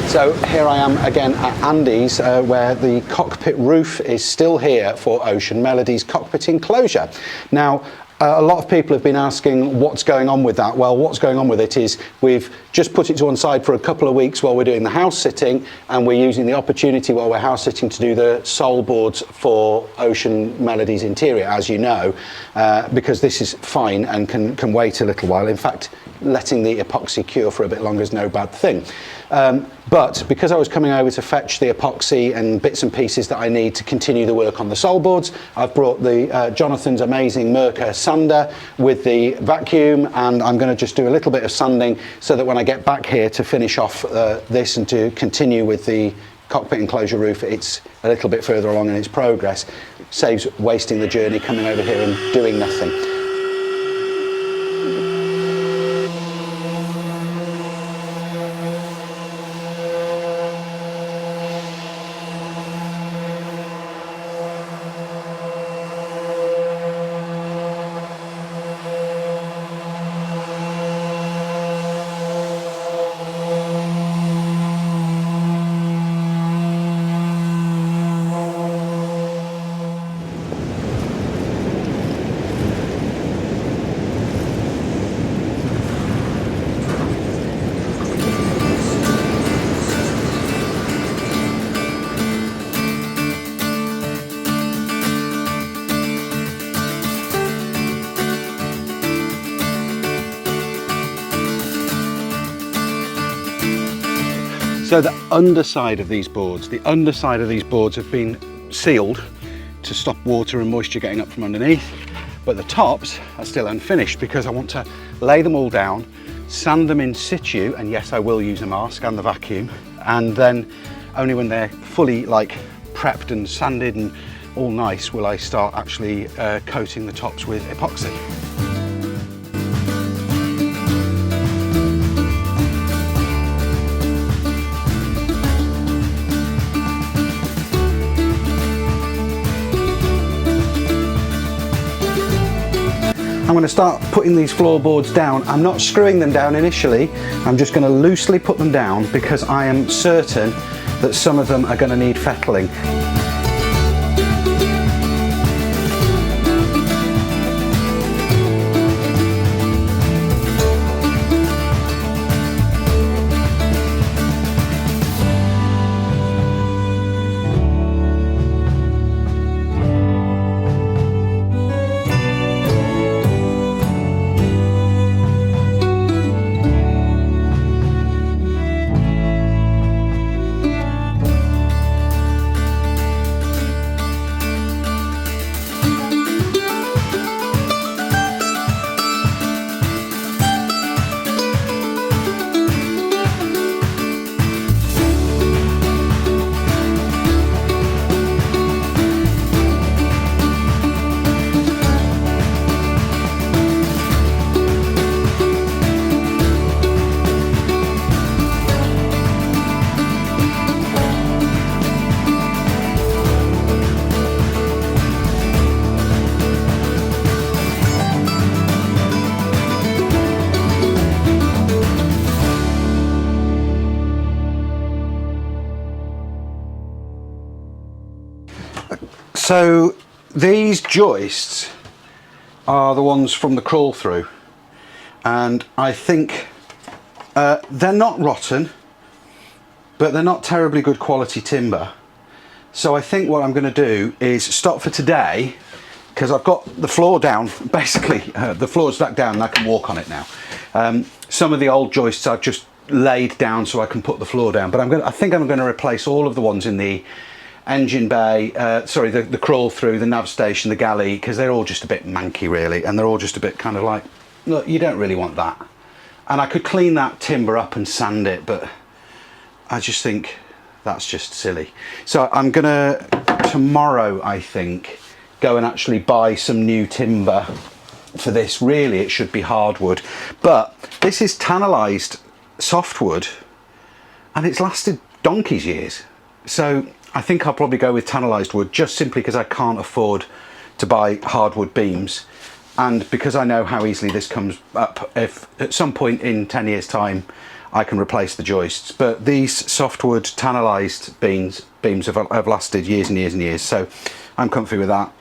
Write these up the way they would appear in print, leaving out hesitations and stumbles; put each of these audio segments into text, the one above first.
So here I am again at Andy's, where the cockpit roof is still here for Ocean Melody's cockpit enclosure. Now, a lot of people have been asking what's going on with that. Well, what's going on with it is we've just put it to one side for a couple of weeks while we're doing the house sitting, and we're using the opportunity while we're house sitting to do the sole boards for Ocean Melody's interior, as you know, because this is fine and can wait a little while. In fact, letting the epoxy cure for a bit longer is no bad thing. But because I was coming over to fetch the epoxy and bits and pieces that I need to continue the work on the sole boards, I've brought the Jonathan's amazing Merkur sander with the vacuum, and I'm going to just do a little bit of sanding so that when I get back here to finish off this and to continue with the cockpit enclosure roof, it's a little bit further along in its progress. It saves wasting the journey coming over here and doing nothing. So the underside of these boards, have been sealed to stop water and moisture getting up from underneath, but the tops are still unfinished because I want to lay them all down, sand them in situ, and yes, I will use a mask and the vacuum, and then only when they're fully prepped and sanded and all nice will I start actually coating the tops with epoxy. I'm going to start putting these floorboards down. I'm not screwing them down initially, I'm just going to loosely put them down because I am certain that some of them are going to need fettling. So these joists are the ones from the crawl through, and I think they're not rotten, but they're not terribly good quality timber. So I think what I'm going to do is stop for today, because I've got the floor down, basically the floor's back down and I can walk on it now. Some of the old joists I've just laid down so I can put the floor down, but I think I'm going to replace all of the ones in the engine bay, sorry, the crawl through, the nav station, the galley, because they're all just a bit manky really, and they're all just a bit kind of like, look, you don't really want that. And I could clean that timber up and sand it, but I just think that's just silly. So I'm gonna, tomorrow I think, go and actually buy some new timber for this. Really it should be hardwood, but this is tannalized softwood and it's lasted donkey's years. So I think I'll probably go with tannalized wood, just simply because I can't afford to buy hardwood beams, and because I know how easily this comes up. If at some point in 10 years time I can replace the joists. But these softwood tannalized beams have lasted years and years and years, so I'm comfy with that.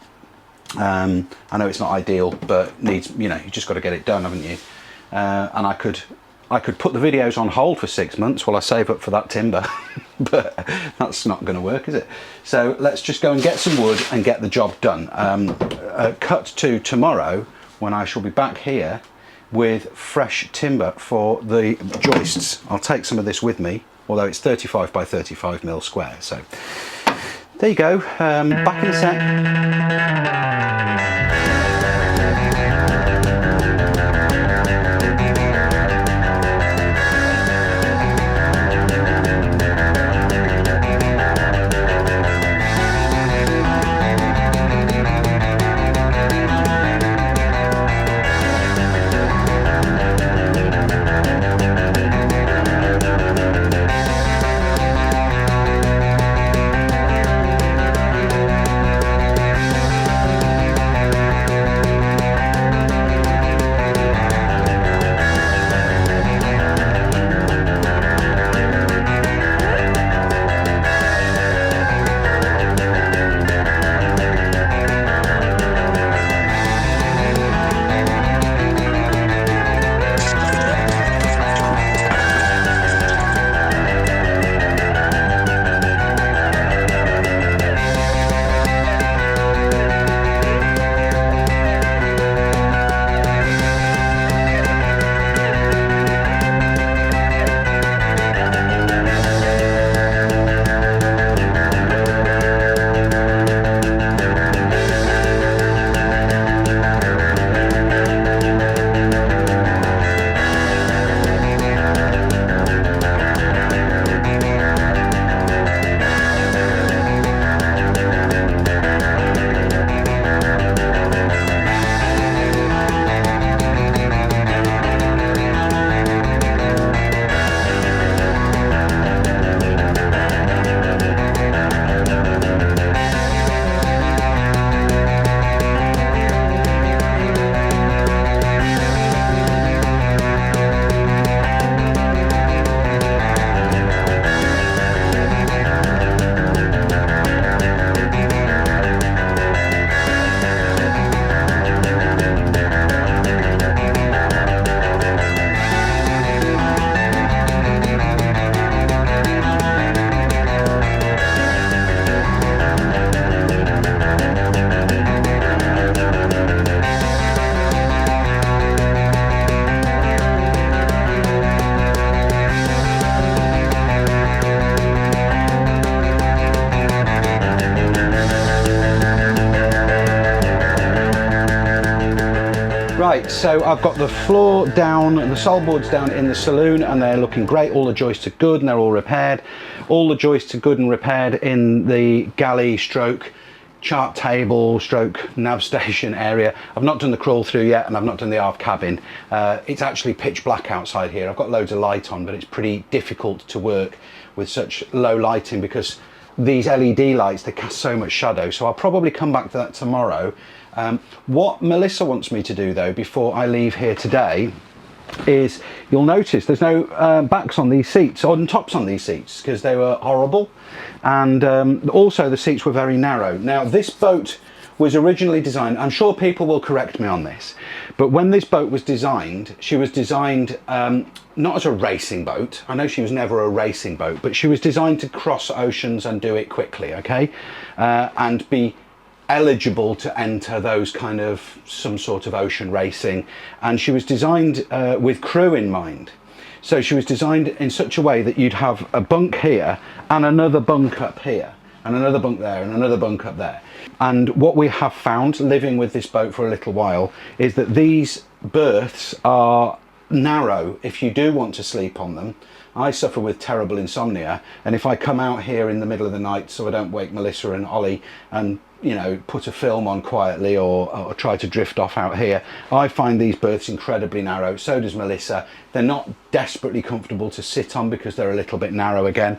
I know it's not ideal, but needs, you know, you just got to get it done, haven't you? And I could put the videos on hold for 6 months while I save up for that timber, but that's not going to work, is it? So let's just go and get some wood and get the job done. Cut to tomorrow, when I shall be back here with fresh timber for the joists. I'll take some of this with me, although it's 35 by 35 mil square. So there you go. Back in a sec. Right, so I've got the floor down, the sole boards down in the saloon, and they're looking great. All the joists are good and they're all repaired. All the joists are good and repaired in the galley stroke chart table stroke nav station area. I've not done the crawl through yet, and I've not done the aft cabin. It's actually pitch black outside here. I've got loads of light on, but it's pretty difficult to work with such low lighting because these LED lights, they cast so much shadow. So I'll probably come back to that tomorrow. What Melissa wants me to do though before I leave here today is, you'll notice there's no backs on these seats, or tops on these seats, because they were horrible, and also the seats were very narrow. Now this boat was originally designed, I'm sure people will correct me on this, but when this boat was designed, she was designed not as a racing boat. I know she was never a racing boat, but she was designed to cross oceans and do it quickly, okay, and be eligible to enter those kind of some sort of ocean racing. And she was designed with crew in mind. So she was designed in such a way that you'd have a bunk here and another bunk up here and another bunk there and another bunk up there. And what we have found living with this boat for a little while is that these berths are narrow if you do want to sleep on them. I suffer with terrible insomnia, and if I come out here in the middle of the night so I don't wake Melissa and Ollie and, you know, put a film on quietly or try to drift off out here, I find these berths incredibly narrow. So does Melissa. They're not desperately comfortable to sit on because they're a little bit narrow again.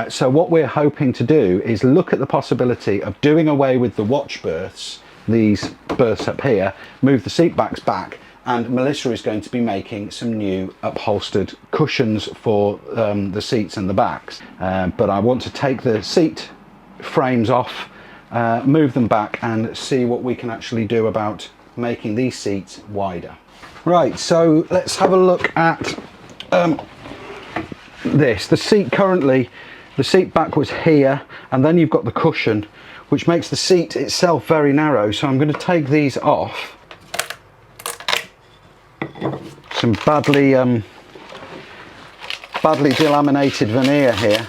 So what we're hoping to do is look at the possibility of doing away with the watch berths, these berths up here, move the seat backs back, and Melissa is going to be making some new upholstered cushions for the seats and the backs. But I want to take the seat frames off, move them back, and see what we can actually do about making these seats wider. Right, so let's have a look at this. The seat currently, the seat back was here, and then you've got the cushion, which makes the seat itself very narrow. So I'm going to take these off. Some badly delaminated veneer here.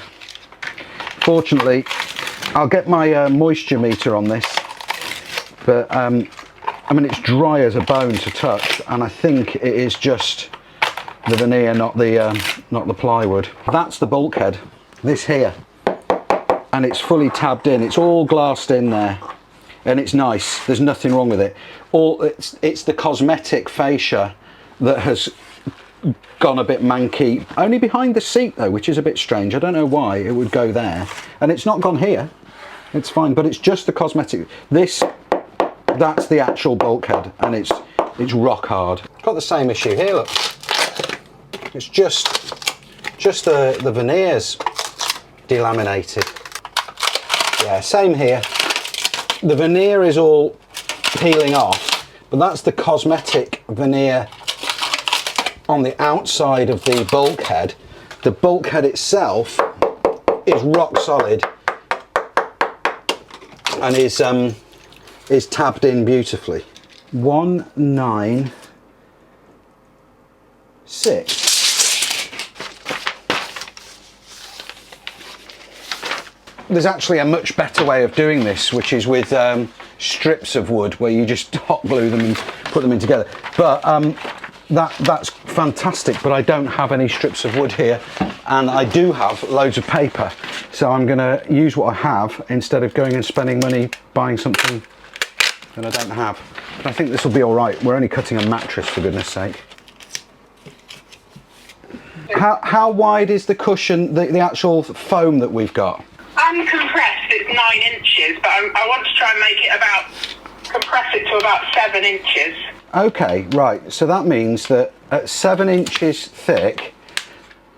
Fortunately, I'll get my moisture meter on this, but I mean, it's dry as a bone to touch, and I think it is just the veneer, not the plywood. That's the bulkhead, this here, and it's fully tabbed in. It's all glassed in there, and it's nice. There's nothing wrong with it. It's the cosmetic fascia that has gone a bit manky. Only behind the seat though, which is a bit strange. I don't know why it would go there, and it's not gone here. It's fine, but it's just the cosmetic. That's the actual bulkhead, and it's rock hard. Got the same issue here, look. It's just the veneers delaminated. Yeah, same here. The veneer is all peeling off, but that's the cosmetic veneer on the outside of the bulkhead. The bulkhead itself is rock solid and is tabbed in beautifully. 196. There's actually a much better way of doing this, which is with strips of wood, where you just hot glue them and put them in together. But that's fantastic, but I don't have any strips of wood here, and I do have loads of paper, so I'm going to use what I have instead of going and spending money buying something that I don't have. But I think this will be all right. We're only cutting a mattress, for goodness sake. How wide is the cushion, the actual foam that we've got? Uncompressed, it's 9 inches, but I want to try and make it compress it to about 7 inches. Okay, right, so that means that at 7 inches thick,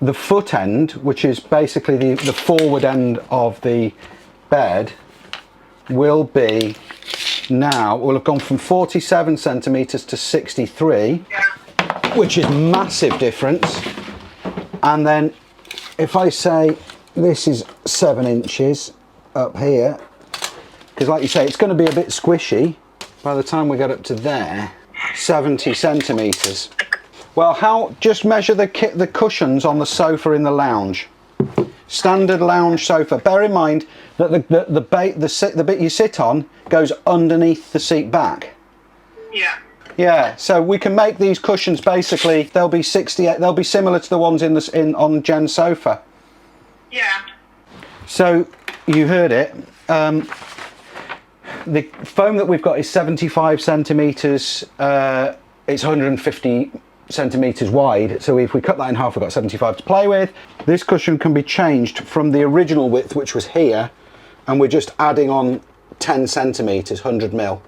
the foot end, which is basically the forward end of the bed, will be now, will have gone from 47 centimetres to 63, yeah, which is massive difference. And then if I say this is 7 inches up here, because like you say, it's going to be a bit squishy by the time we get up to there. 70 centimetres. Well, just measure the cushions on the sofa in the lounge. Standard lounge sofa. Bear in mind that the bit you sit on goes underneath the seat back. Yeah. Yeah, so we can make these cushions, basically they'll be 68. They'll be similar to the ones on Jen's sofa. Yeah. So you heard it. The foam that we've got is 75 centimetres. It's 150 centimetres wide. So if we cut that in half, we've got 75 to play with. This cushion can be changed from the original width, which was here, and we're just adding on 10 centimetres, 100 mil,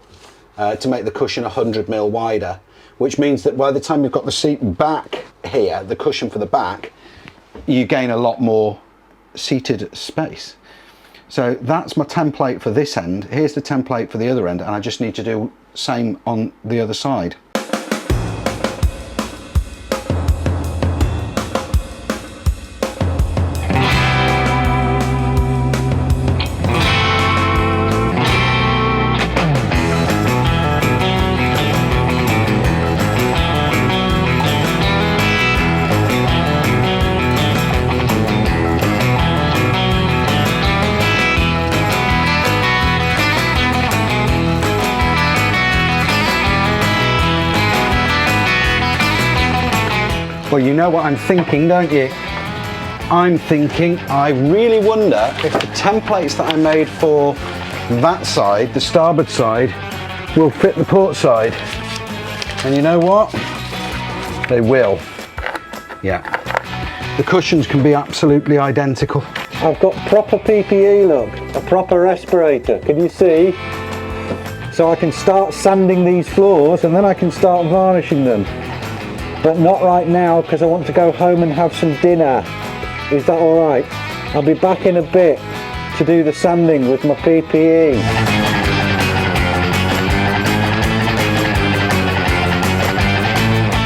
to make the cushion 100 mil wider, which means that by the time you've got the seat back here, the cushion for the back, you gain a lot more seated space. So that's my template for this end. Here's the template for the other end, and I just need to do same on the other side. Well, you know what I'm thinking, don't you? I'm thinking, I really wonder if the templates that I made for that side, the starboard side, will fit the port side. And you know what? They will. Yeah. The cushions can be absolutely identical. I've got proper PPE, look. A proper respirator. Can you see? so I can start sanding these floors and then I can start varnishing them. But not right now, because I want to go home and have some dinner. Is that alright? I'll be back in a bit to do the sanding with my PPE.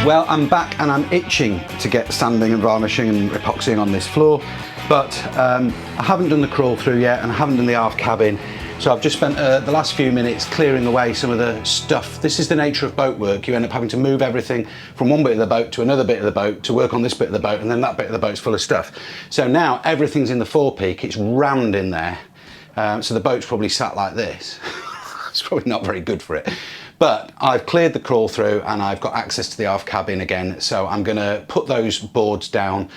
Well, I'm back and I'm itching to get sanding and varnishing and epoxying on this floor, but I haven't done the crawl through yet and I haven't done the aft cabin. So I've just spent the last few minutes clearing away some of the stuff. This is the nature of boat work. You end up having to move everything from one bit of the boat to another bit of the boat to work on this bit of the boat, and then that bit of the boat's full of stuff. So now everything's in the forepeak, it's rammed in there. So the boat's probably sat like this. It's probably not very good for it. But I've cleared the crawl through and I've got access to the aft cabin again. So I'm gonna put those boards down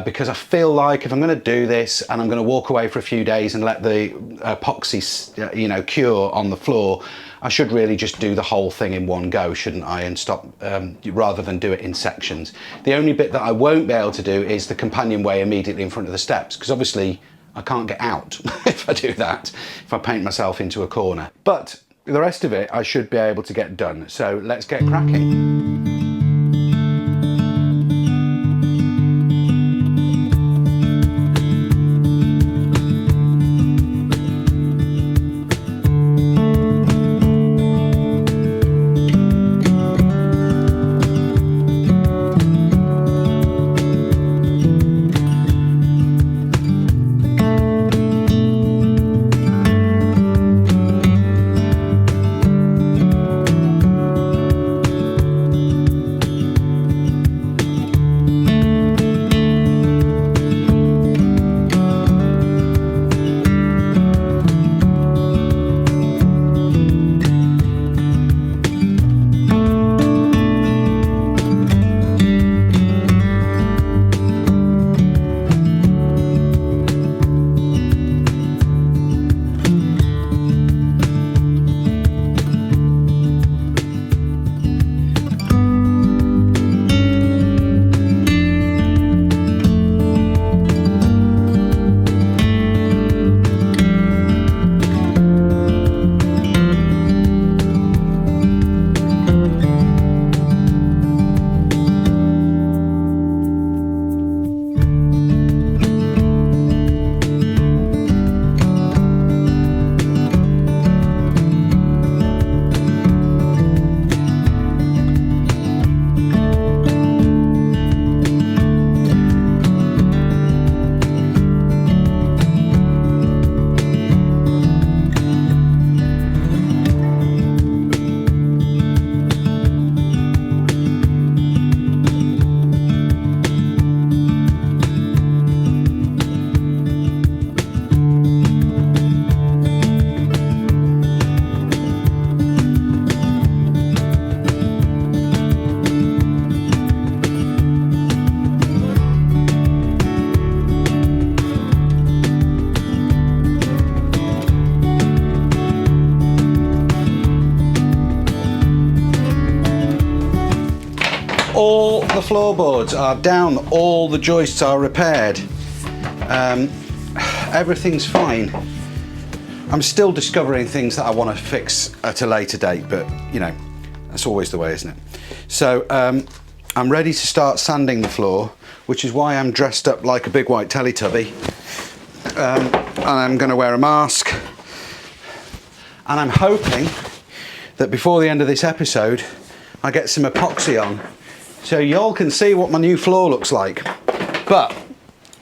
because I feel like if I'm gonna do this and I'm gonna walk away for a few days and let the epoxy, you know, cure on the floor, I should really just do the whole thing in one go, shouldn't I? And stop, rather than do it in sections. The only bit that I won't be able to do is the companionway immediately in front of the steps, because obviously I can't get out if I do that, if I paint myself into a corner. But the rest of it I should be able to get done. So let's get cracking. All the floorboards are down, all the joists are repaired. Everything's fine. I'm still discovering things that I want to fix at a later date, but you know, that's always the way, isn't it? So I'm ready to start sanding the floor, which is why I'm dressed up like a big white Teletubby. And I'm going to wear a mask. And I'm hoping that before the end of this episode, I get some epoxy on, so y'all can see what my new floor looks like. But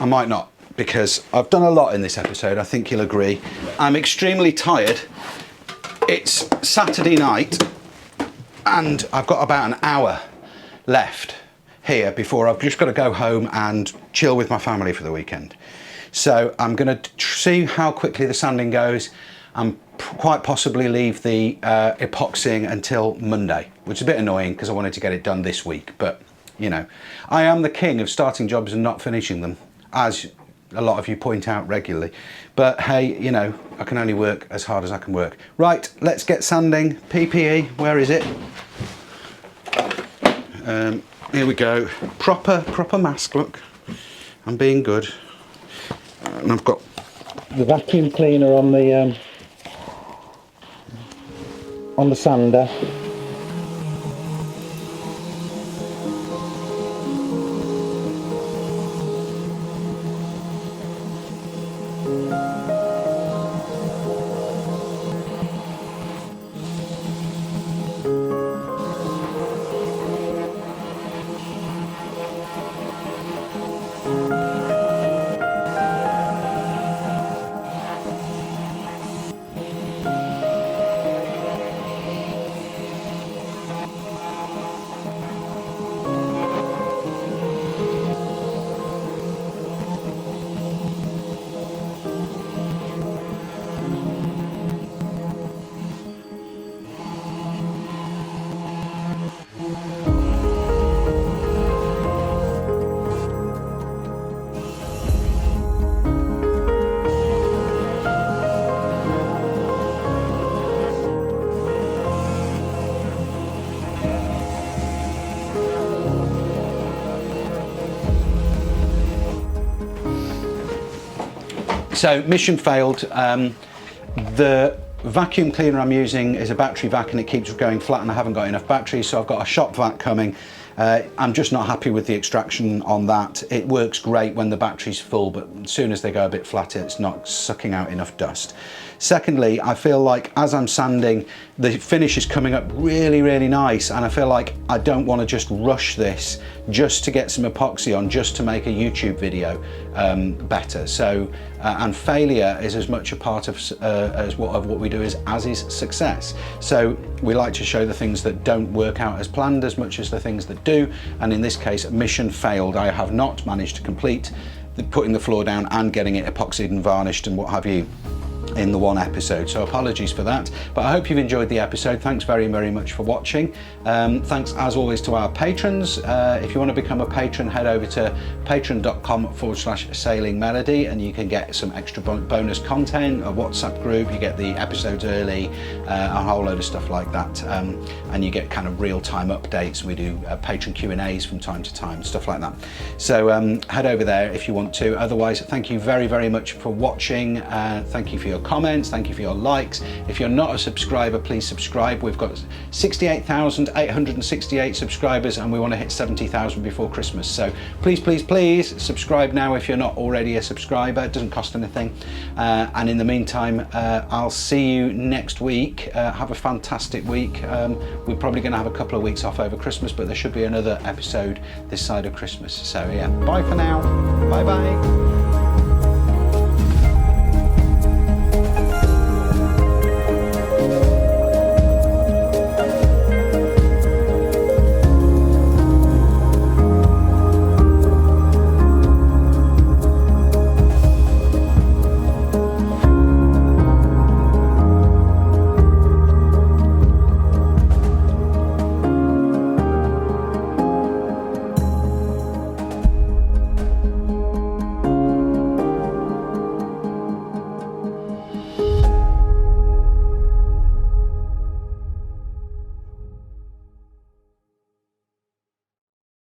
I might not, because I've done a lot in this episode, I think you'll agree. I'm extremely tired. It's Saturday night and I've got about an hour left here before I've just got to go home and chill with my family for the weekend. So I'm going to see how quickly the sanding goes and quite possibly leave the epoxying until Monday, which is a bit annoying because I wanted to get it done this week. But you know, I am the king of starting jobs and not finishing them, as a lot of you point out regularly. But hey, you know, I can only work as hard as I can work. Right, let's get sanding. PPE, where is it? Here we go. Proper mask, look. I'm being good. And I've got the vacuum cleaner on the on the sander. So mission failed. The vacuum cleaner I'm using is a battery vac and it keeps going flat and I haven't got enough batteries, so I've got a shop vac coming. I'm just not happy with the extraction on that. It works great when the battery's full, but as soon as they go a bit flatter, it's not sucking out enough dust. Secondly, I feel like as I'm sanding, the finish is coming up really, really nice, and I feel like I don't want to just rush this just to get some epoxy on, just to make a YouTube video better. So, and failure is as much a part of what we do as is success. So we like to show the things that don't work out as planned as much as the things that do, and in this case, mission failed. I have not managed to complete putting the floor down and getting it epoxied and varnished and what have you in the one episode, so apologies for that, but I hope you've enjoyed the episode. Thanks very, very much for watching. Thanks as always to our patrons. If you want to become a patron, head over to patreon.com/sailingmelody and you can get some extra bonus content, a WhatsApp group, you get the episodes early, a whole load of stuff like that, and you get kind of real-time updates. We do patron Q&As from time to time, stuff like that. So head over there if you want to. Otherwise, thank you very, very much for watching. Thank you for your comments, thank you for your likes. If you're not a subscriber, please subscribe. We've got 68,868 subscribers and we want to hit 70,000 before Christmas, so please, please, please subscribe now if you're not already a subscriber. It doesn't cost anything, and in the meantime, I'll see you next week. Have a fantastic week. We're probably going to have a couple of weeks off over Christmas, but there should be another episode this side of Christmas. So yeah, bye for now. Bye bye.